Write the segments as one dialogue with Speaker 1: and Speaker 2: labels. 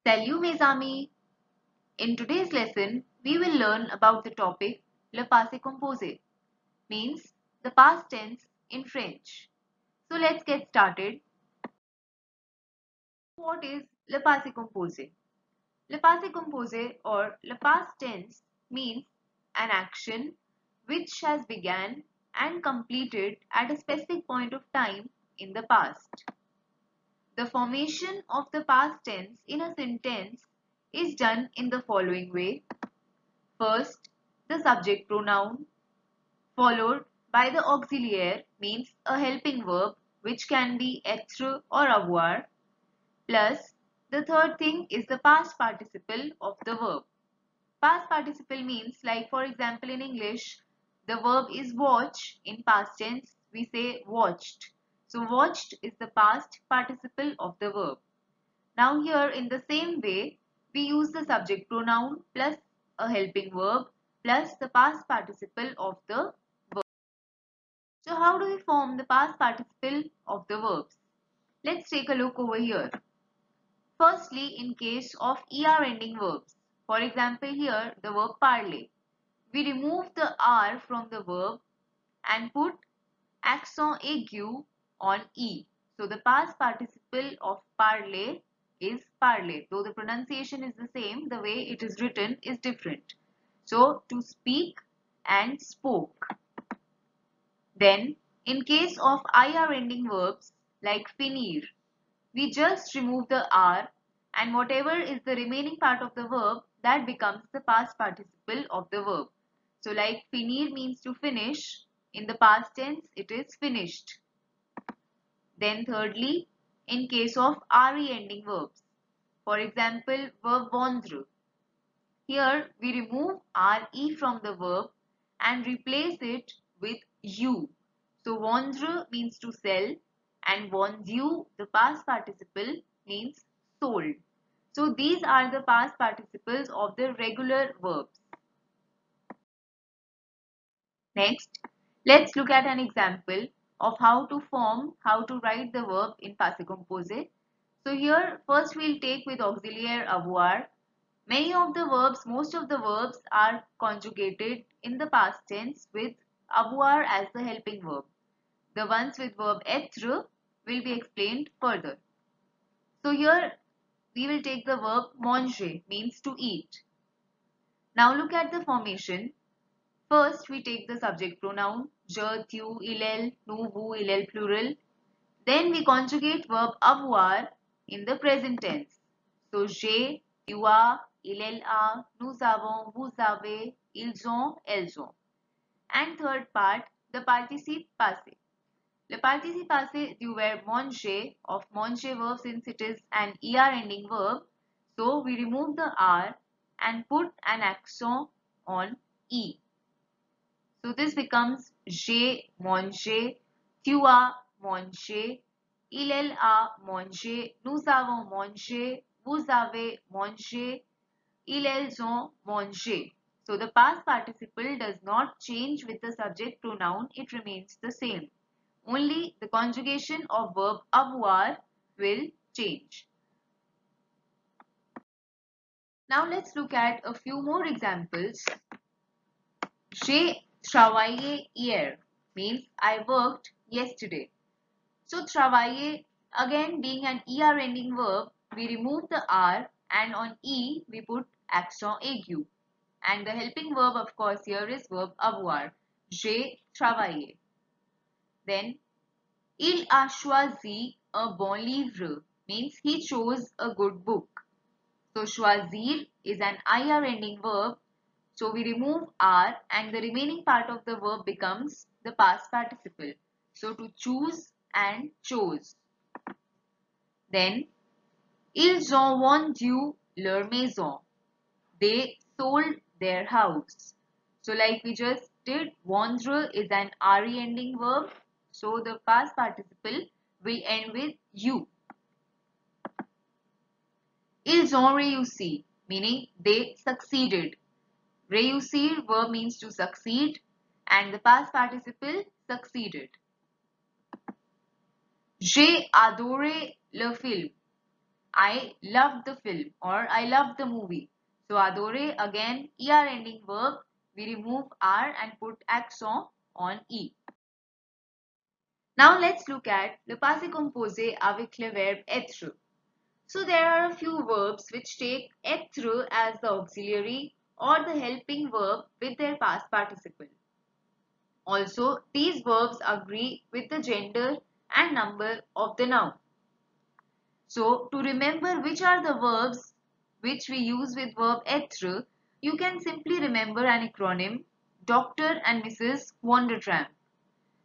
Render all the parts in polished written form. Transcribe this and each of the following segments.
Speaker 1: Salut mes amis! In today's lesson, we will learn about the topic le passé composé, means the past tense in French. So let's get started. What is le passé composé? Le passé composé or le past tense means an action which has began and completed at a specific point of time in the past. The formation of the past tense in a sentence is done in the following way. First, the subject pronoun, followed by the auxiliary, means a helping verb which can be être or avoir, plus the third thing is the past participle of the verb. Past participle means, like for example in English, the verb is watch. In past tense, we say watched. So watched is the past participle of the verb. Now here in the same way, we use the subject pronoun plus a helping verb plus the past participle of the verb. So how do we form the past participle of the verbs? Let's take a look over here. Firstly, in case of er ending verbs, for example here the verb parler, we remove the r from the verb and put accent aigu on e. So the past participle of parler is parler. Though the pronunciation is the same, the way it is written is different. So to speak and spoke. Then in case of ir ending verbs like finir, we just remove the r and whatever is the remaining part of the verb, that becomes the past participle of the verb. So like finir means to finish, in the past tense it is finished. Then thirdly, in case of re ending verbs, for example verb vendre, here we remove re from the verb and replace it with u. So vendre means to sell and vendu, the past participle, means sold. So these are the past participles of the regular verbs. Next, let's look at an example of how to write the verb in passé composé. So here first we'll take with auxiliary avoir. Most of the verbs are conjugated in the past tense with avoir as the helping verb. The ones with verb être will be explained further. So here we will take the verb manger, means to eat. Now look at the formation. First we take the subject pronoun je, tu, il, elle, nous, vous, il, elle plural. Then we conjugate verb avoir in the present tense. So j'ai, tu as, il, elle a, nous avons, vous avez, ils ont, elles ont. And third part, the participe passé. Le participe passé du verbe manger, of manger verb, since it is an er ending verb, so we remove the r and put an accent on e. So this becomes j'ai mangé, tu as mangé, il, elle a mangé, nous avons mangé, vous avez mangé, ils, elles ont mangé. So the past participle does not change with the subject pronoun, it remains the same. Only the conjugation of verb avoir will change. Now let's look at a few more examples. J'ai travaillé hier means I worked yesterday. So travailler, again being an er ending verb, we remove the r and on e we put accent aigu. And the helping verb of course here is verb avoir. J'ai travaillé. Then il a choisi un bon livre means he chose a good book. So choisir is an ir ending verb. So we remove r and the remaining part of the verb becomes the past participle. So to choose and chose. Then ils ont vendu leur maison. They sold their house. So like we just did, vendre is an re ending verb. So the past participle will end with u. Ils ont réussi, meaning they succeeded. Réussir verb means to succeed and the past participle succeeded. J'ai adoré le film. I loved the film or I loved the movie. So adore again er ending verb. We remove r and put accent on e. Now let's look at le passé composé avec le verbe être. So there are a few verbs which take être as the auxiliary or the helping verb with their past participle. Also, these verbs agree with the gender and number of the noun. So, to remember which are the verbs which we use with verb être, you can simply remember an acronym Dr. and Mrs. Wondertramp.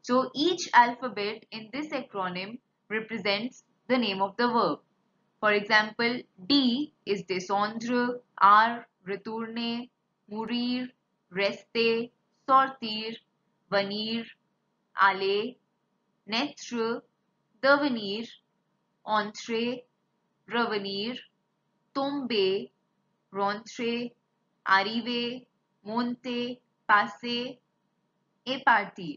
Speaker 1: So, each alphabet in this acronym represents the name of the verb. For example, D is descendre, R, retourner, mourir, rester, sortir, venir, aller, naître, devenir, entrer, revenir, tomber, rentrer, arriver, monter, passer, et partir.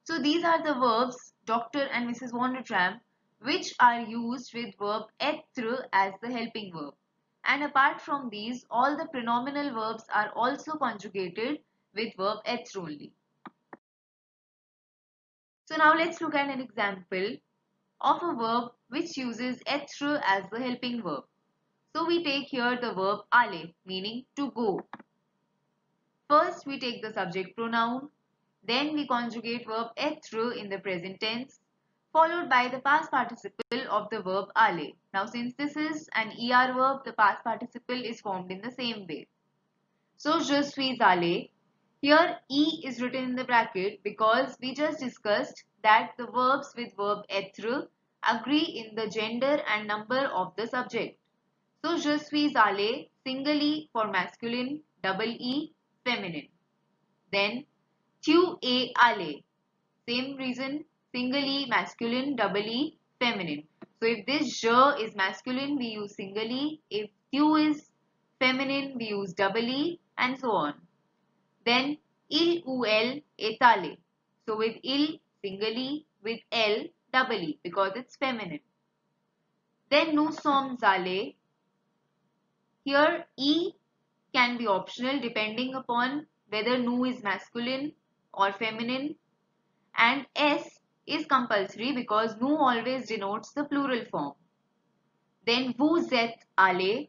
Speaker 1: So these are the verbs Dr. and Mrs. Wondertramp which are used with verb être as the helping verb. And apart from these, all the pronominal verbs are also conjugated with verb être only. So now let's look at an example of a verb which uses être as the helping verb. So we take here the verb aller, meaning to go. First we take the subject pronoun, then we conjugate verb être in the present tense, followed by the past participle of the verb aller. Now since this is an er verb, the past participle is formed in the same way. So je suis allé. Here e is written in the bracket because we just discussed that the verbs with verb être agree in the gender and number of the subject. So je suis allé, single e for masculine, double e feminine. Then tu es allé. Same reason, single e masculine, double e feminine. So if this je is masculine, we use single e. If tu is feminine, we use double e and so on. Then il ou elle est allé. So with il, single e, with elle, double e because it's feminine. Then nous sommes allés. Here e can be optional depending upon whether nous is masculine or feminine, and s is compulsory because nous always denotes the plural form. Then vous êtes allés.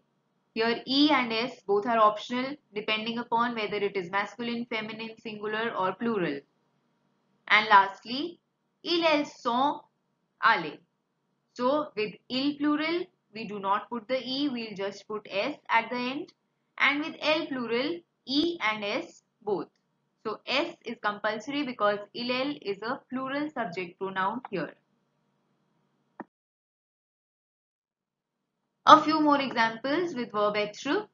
Speaker 1: Here e and s both are optional depending upon whether it is masculine, feminine, singular or plural. And lastly, elles sont allés. So with il plural, we do not put the e, we'll just put s at the end. And with L plural, E and S both. So S is compulsory because il is a plural subject pronoun here. A few more examples with verb être.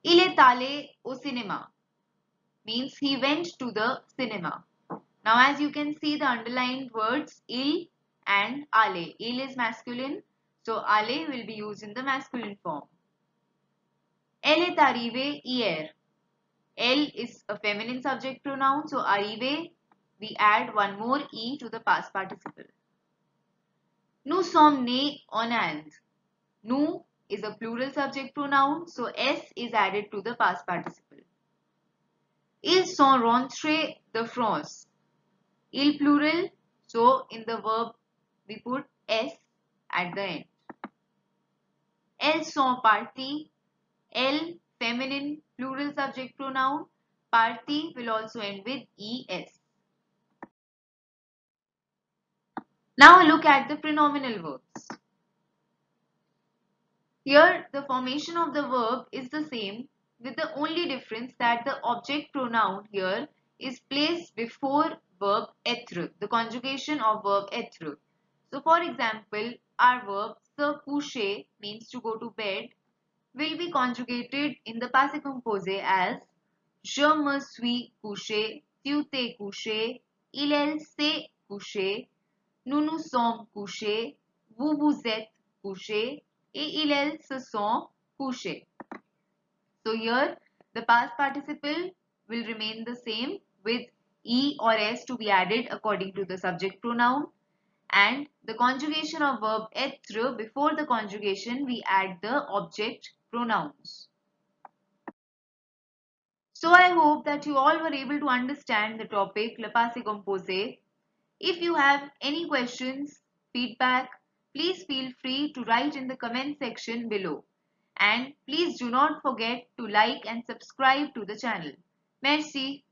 Speaker 1: Il est allé au cinéma means he went to the cinema. Now as you can see the underlined words il and aller. Il is masculine, so aller will be used in the masculine form. Elle est arrivée hier. Elle is a feminine subject pronoun, so arrivé, we add one more e to the past participle. Nous sommes nés en Inde. Nous is a plural subject pronoun, so s is added to the past participle. Ils sont rentrés de France. Il plural, so in the verb we put s at the end. Elles sont parties. Elle, feminine, plural subject pronoun. Party will also end with es. Now look at the pronominal verbs. Here the formation of the verb is the same with the only difference that the object pronoun here is placed before verb être, the conjugation of verb être. So for example, our verb se coucher means to go to bed will be conjugated in the passé composé as je me suis couché, tu t'es couché, elle s'est couché, nous nous sommes couchés, vous vous êtes couchés et ils se sont couchés. So here the past participle will remain the same with e or s to be added according to the subject pronoun, and the conjugation of verb être, before the conjugation we add the object pronouns. So I hope that you all were able to understand the topic Le Passé Composé. If you have any questions, feedback, please feel free to write in the comment section below. And please do not forget to like and subscribe to the channel. Merci.